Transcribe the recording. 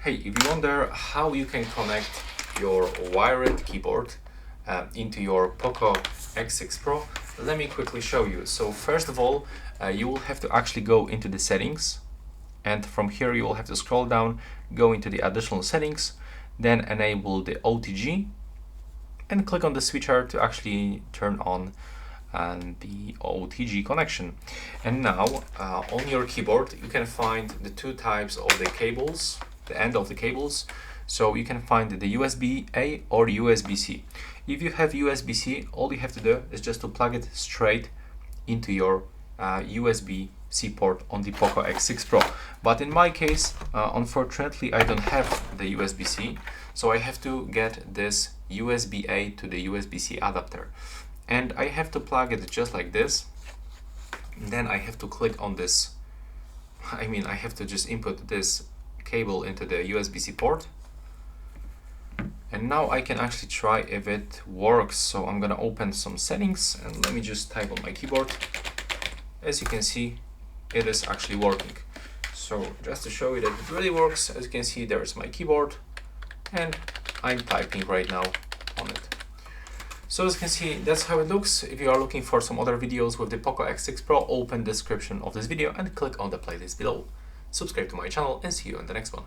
Hey, if you wonder how you can connect your wired keyboard into your POCO X6 Pro, let me quickly show you. So first of all, you will have to actually go into the settings, and from here you will have to scroll down, go into the additional settings, then enable the OTG and click on the switcher to actually turn on the OTG connection. And now on your keyboard you can find the two types of the cables, the end of the cables. So you can find the USB-A or USB-C. If you have USB-C, all you have to do is just to plug it straight into your USB-C port on the POCO X6 Pro. But in my case, unfortunately, I don't have the USB-C, so I have to get this USB-A to the USB-C adapter. And I have to plug it just like this. Then I have to click on this. I have to just input this cable into the USB-C port. And now I can actually try if it works. So I'm gonna open some settings and let me just type on my keyboard. As you can see, it is actually working. So just to show you that it really works, as you can see, there's my keyboard and I'm typing right now on it. So as you can see, that's how it looks. If you are looking for some other videos with the POCO X6 Pro, open the description of this video and click on the playlist below. Subscribe to my channel and see you in the next one.